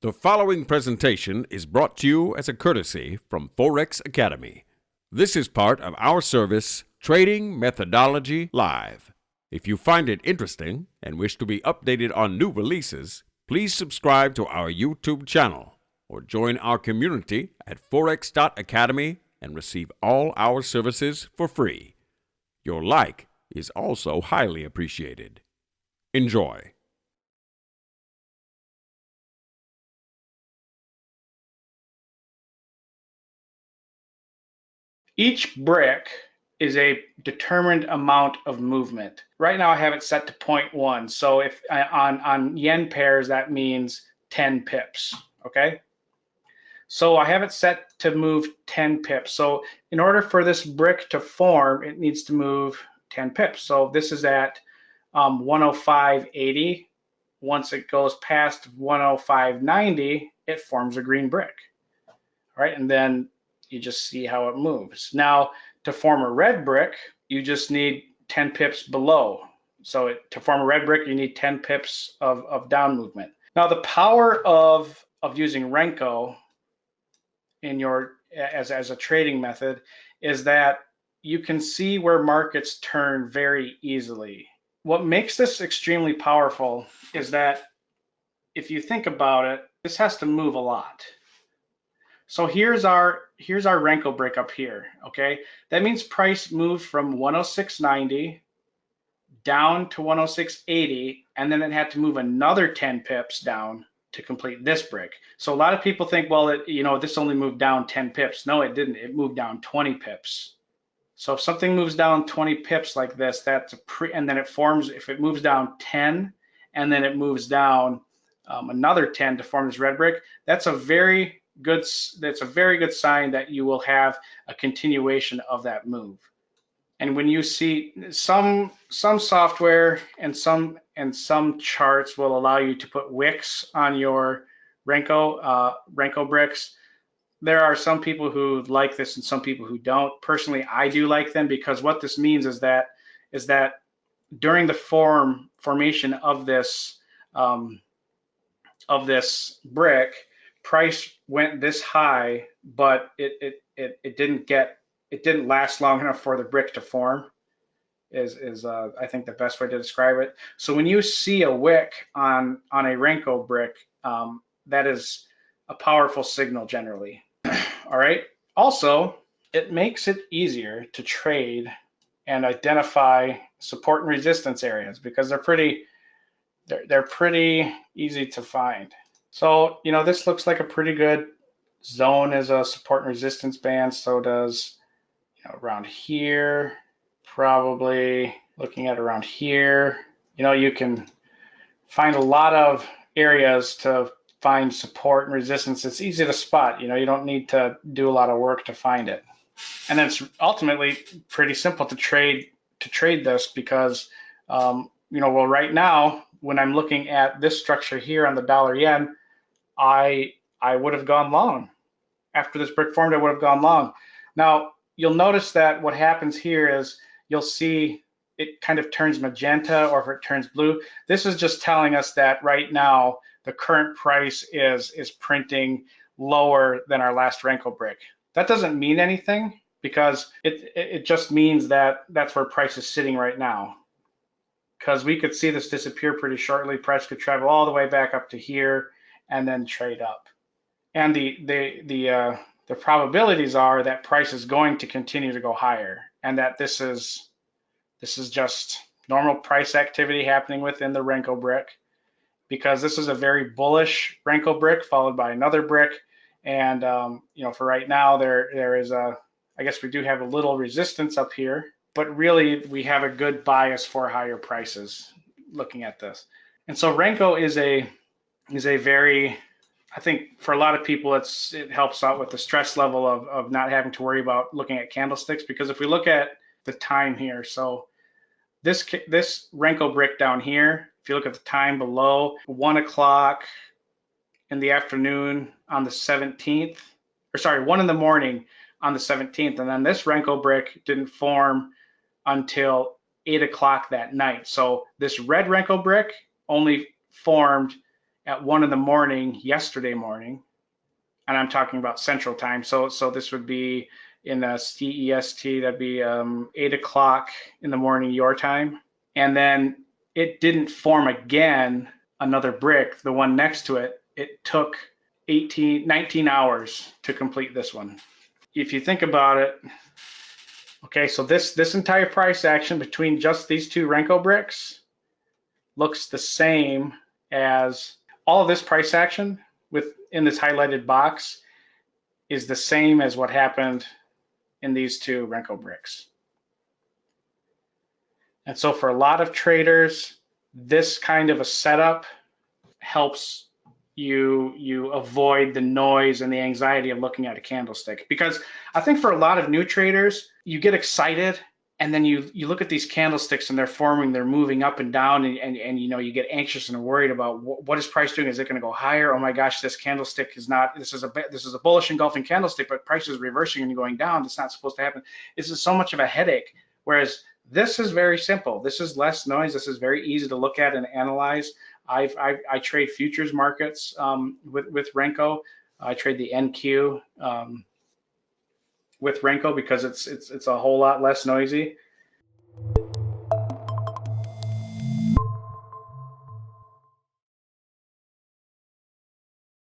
The following presentation is brought to you as a courtesy from Forex Academy. This is part of our service, Trading Methodology Live. If you find it interesting and wish to be updated on new releases, please subscribe to our YouTube channel or join our community at forex.academy and receive all our services for free. Your like is also highly appreciated. Enjoy. Each brick is a determined amount of movement. Right now I have it set to 0.1. So if on yen pairs, that means 10 pips, okay? So I have it set to move 10 pips. So in order for this brick to form, it needs to move 10 pips. So this is at 105.80. Once it goes past 105.90, it forms a green brick. All right, and then you just see how it moves. Now, to form a red brick, you just need 10 pips below. So to form a red brick, you need 10 pips of down movement. Now, the power of using Renko in your as a trading method is that you can see where markets turn very easily. What makes this extremely powerful is that if you think about it, this has to move a lot. So here's our Renko brick up here, okay? That means price moved from 106.90 down to 106.80, and then it had to move another 10 pips down to complete this brick. So a lot of people think, well, this only moved down 10 pips. No, it didn't. It moved down 20 pips. So if something moves down 20 pips like this, that's and then it forms, if it moves down 10, and then it moves down another 10 to form this red brick, that's a very good sign that you will have a continuation of that move. And when you see some software and some charts will allow you to put wicks on your Renko bricks. There are some people who like this and some people who don't. Personally, I do like them because what this means is that during the formation of this brick, price went this high, but it didn't last long enough for the brick to form. Is I think the best way to describe it. So when you see a wick on a Renko brick, that is a powerful signal generally. All right. Also, it makes it easier to trade and identify support and resistance areas because they're pretty easy to find. So, this looks like a pretty good zone as a support and resistance band. So does, around here, probably looking at around here, you can find a lot of areas to find support and resistance. It's easy to spot. You don't need to do a lot of work to find it. And then it's ultimately pretty simple to trade this because, well, right now, when I'm looking at this structure here on the dollar yen, I would have gone long. After this brick formed, I would have gone long. Now, you'll notice that what happens here is you'll see it kind of turns magenta, or if it turns blue. This is just telling us that right now the current price is printing lower than our last Renko brick. That doesn't mean anything because it just means that that's where price is sitting right now. Because we could see this disappear pretty shortly. Price could travel all the way back up to here and then trade up. And the probabilities are that price is going to continue to go higher, and that this is just normal price activity happening within the Renko brick, because this is a very bullish Renko brick followed by another brick. And for right now, there is I guess we do have a little resistance up here, but really we have a good bias for higher prices looking at this. And so Renko is a very, I think for a lot of people, it helps out with the stress level of not having to worry about looking at candlesticks, because if we look at the time here, so this Renko brick down here, if you look at the time below, 1 o'clock in the afternoon on the 17th, or sorry, 1 in the morning on the 17th, and then this Renko brick didn't form until 8 o'clock that night. So this red Renko brick only formed at 1 in the morning yesterday morning, and I'm talking about Central Time. So this would be in CEST, that'd be 8 o'clock in the morning your time. And then it didn't form again another brick, the one next to it. It took 19 hours to complete this one. If you think about it, okay, so this entire price action between just these two Renko bricks looks the same as all of this price action in this highlighted box is the same as what happened in these two Renko bricks. And so for a lot of traders, this kind of a setup helps you avoid the noise and the anxiety of looking at a candlestick. Because I think for a lot of new traders, you get excited and then you look at these candlesticks and they're moving up and down, and you know, you get anxious and worried about what is price doing? Is it going to go higher? Oh my gosh, this candlestick is not, this is a bullish engulfing candlestick, but price is reversing and going down. It's not supposed to happen. This is so much of a headache. Whereas this is very simple. This is less noise. This is very easy to look at and analyze. I trade futures markets with Renko. I trade the NQ with Renko because it's a whole lot less noisy.